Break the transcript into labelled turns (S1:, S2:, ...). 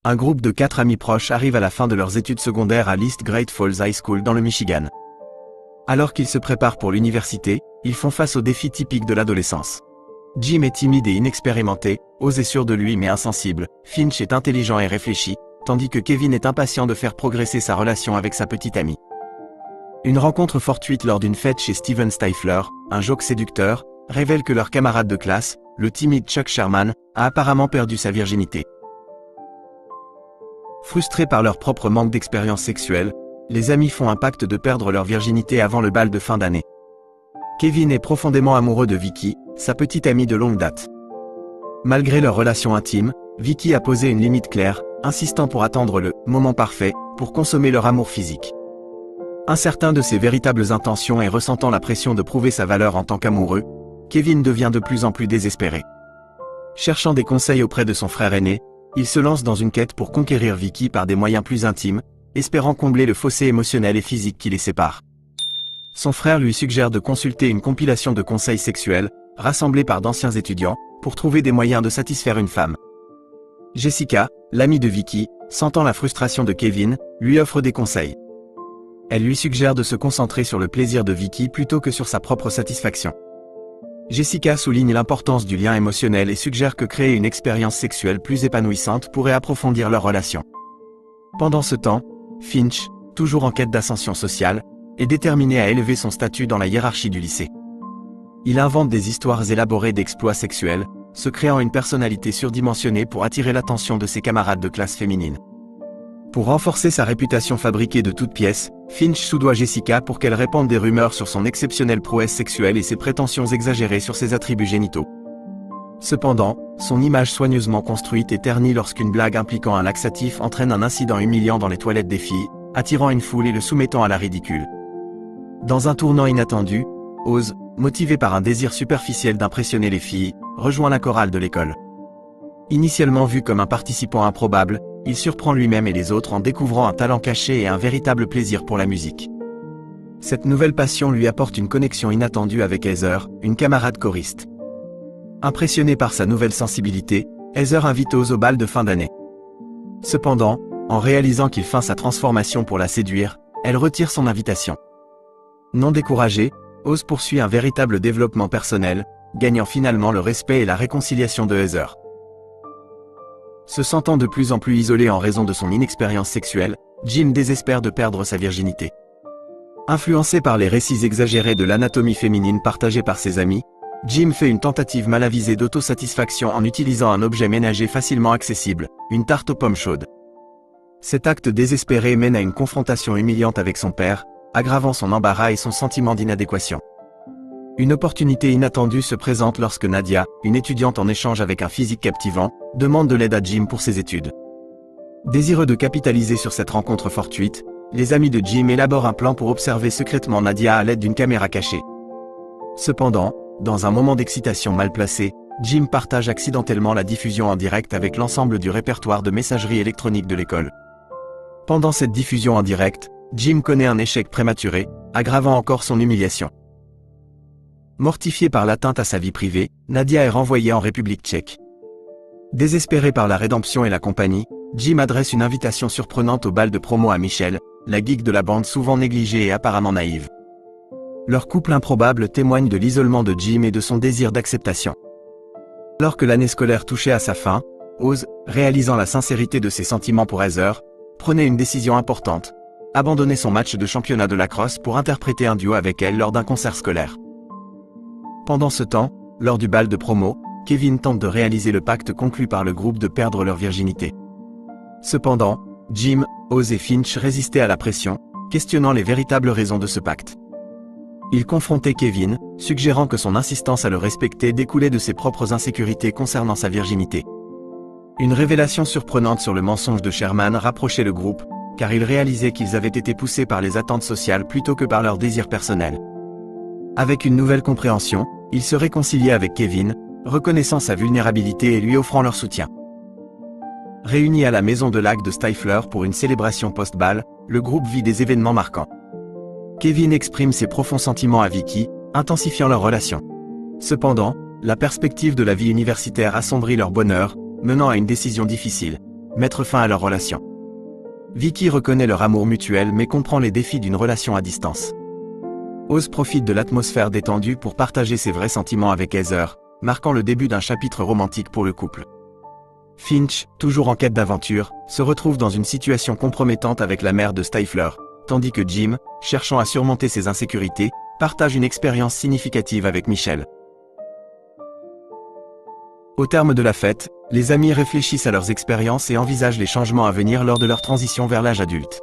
S1: Un groupe de 4 amis proches arrive à la fin de leurs études secondaires à l'East Great Falls High School dans le Michigan. Alors qu'ils se préparent pour l'université, ils font face aux défis typiques de l'adolescence. Jim est timide et inexpérimenté, osé sûr de lui mais insensible. Finch est intelligent et réfléchi, tandis que Kevin est impatient de faire progresser sa relation avec sa petite amie. Une rencontre fortuite lors d'une fête chez Steven Stifler, un jock séducteur, révèle que leur camarade de classe, le timide Chuck Sherman, a apparemment perdu sa virginité. Frustrés par leur propre manque d'expérience sexuelle, les amis font un pacte de perdre leur virginité avant le bal de fin d'année. Kevin est profondément amoureux de Vicky, sa petite amie de longue date. Malgré leur relation intime, Vicky a posé une limite claire, insistant pour attendre le « moment parfait » pour consommer leur amour physique. Incertain de ses véritables intentions et ressentant la pression de prouver sa valeur en tant qu'amoureux, Kevin devient de plus en plus désespéré. Cherchant des conseils auprès de son frère aîné, il se lance dans une quête pour conquérir Vicky par des moyens plus intimes, espérant combler le fossé émotionnel et physique qui les sépare. Son frère lui suggère de consulter une compilation de conseils sexuels, rassemblés par d'anciens étudiants, pour trouver des moyens de satisfaire une femme. Jessica, l'amie de Vicky, sentant la frustration de Kevin, lui offre des conseils. Elle lui suggère de se concentrer sur le plaisir de Vicky plutôt que sur sa propre satisfaction. Jessica souligne l'importance du lien émotionnel et suggère que créer une expérience sexuelle plus épanouissante pourrait approfondir leur relation. Pendant ce temps, Finch, toujours en quête d'ascension sociale, est déterminé à élever son statut dans la hiérarchie du lycée. Il invente des histoires élaborées d'exploits sexuels, se créant une personnalité surdimensionnée pour attirer l'attention de ses camarades de classe féminine. Pour renforcer sa réputation fabriquée de toutes pièces, Finch soudoie Jessica pour qu'elle répande des rumeurs sur son exceptionnelle prouesse sexuelle et ses prétentions exagérées sur ses attributs génitaux. Cependant, son image soigneusement construite est ternie lorsqu'une blague impliquant un laxatif entraîne un incident humiliant dans les toilettes des filles, attirant une foule et le soumettant à la ridicule. Dans un tournant inattendu, Oz, motivé par un désir superficiel d'impressionner les filles, rejoint la chorale de l'école. Initialement vu comme un participant improbable, il surprend lui-même et les autres en découvrant un talent caché et un véritable plaisir pour la musique. Cette nouvelle passion lui apporte une connexion inattendue avec Heather, une camarade choriste. Impressionné par sa nouvelle sensibilité, Heather invite Oz au bal de fin d'année. Cependant, en réalisant qu'il feint sa transformation pour la séduire, elle retire son invitation. Non découragé, Oz poursuit un véritable développement personnel, gagnant finalement le respect et la réconciliation de Heather. Se sentant de plus en plus isolé en raison de son inexpérience sexuelle, Jim désespère de perdre sa virginité. Influencé par les récits exagérés de l'anatomie féminine partagés par ses amis, Jim fait une tentative mal avisée d'autosatisfaction en utilisant un objet ménager facilement accessible, une tarte aux pommes chaudes. Cet acte désespéré mène à une confrontation humiliante avec son père, aggravant son embarras et son sentiment d'inadéquation. Une opportunité inattendue se présente lorsque Nadia, une étudiante en échange avec un physique captivant, demande de l'aide à Jim pour ses études. Désireux de capitaliser sur cette rencontre fortuite, les amis de Jim élaborent un plan pour observer secrètement Nadia à l'aide d'une caméra cachée. Cependant, dans un moment d'excitation mal placé, Jim partage accidentellement la diffusion en direct avec l'ensemble du répertoire de messagerie électronique de l'école. Pendant cette diffusion en direct, Jim connaît un échec prématuré, aggravant encore son humiliation. Mortifiée par l'atteinte à sa vie privée, Nadia est renvoyée en République tchèque. Désespéré par la rédemption et la compagnie, Jim adresse une invitation surprenante au bal de promo à Michelle, la geek de la bande souvent négligée et apparemment naïve. Leur couple improbable témoigne de l'isolement de Jim et de son désir d'acceptation. Alors que l'année scolaire touchait à sa fin, Oz, réalisant la sincérité de ses sentiments pour Heather, prenait une décision importante: abandonner son match de championnat de lacrosse pour interpréter un duo avec elle lors d'un concert scolaire. Pendant ce temps, lors du bal de promo, Kevin tente de réaliser le pacte conclu par le groupe de perdre leur virginité. Cependant, Jim, Oz et Finch résistaient à la pression, questionnant les véritables raisons de ce pacte. Ils confrontaient Kevin, suggérant que son insistance à le respecter découlait de ses propres insécurités concernant sa virginité. Une révélation surprenante sur le mensonge de Sherman rapprochait le groupe, car ils réalisaient qu'ils avaient été poussés par les attentes sociales plutôt que par leurs désirs personnels. Avec une nouvelle compréhension, ils se réconciliaient avec Kevin, reconnaissant sa vulnérabilité et lui offrant leur soutien. Réunis à la maison de lac de Stifler pour une célébration post-bal, le groupe vit des événements marquants. Kevin exprime ses profonds sentiments à Vicky, intensifiant leur relation. Cependant, la perspective de la vie universitaire assombrit leur bonheur, menant à une décision difficile. mettre fin à leur relation. Vicky reconnaît leur amour mutuel mais comprend les défis d'une relation à distance. Oz profite de l'atmosphère détendue pour partager ses vrais sentiments avec Heather, marquant le début d'un chapitre romantique pour le couple. Finch, toujours en quête d'aventure, se retrouve dans une situation compromettante avec la mère de Stifler, tandis que Jim, cherchant à surmonter ses insécurités, partage une expérience significative avec Michelle. Au terme de la fête, les amis réfléchissent à leurs expériences et envisagent les changements à venir lors de leur transition vers l'âge adulte.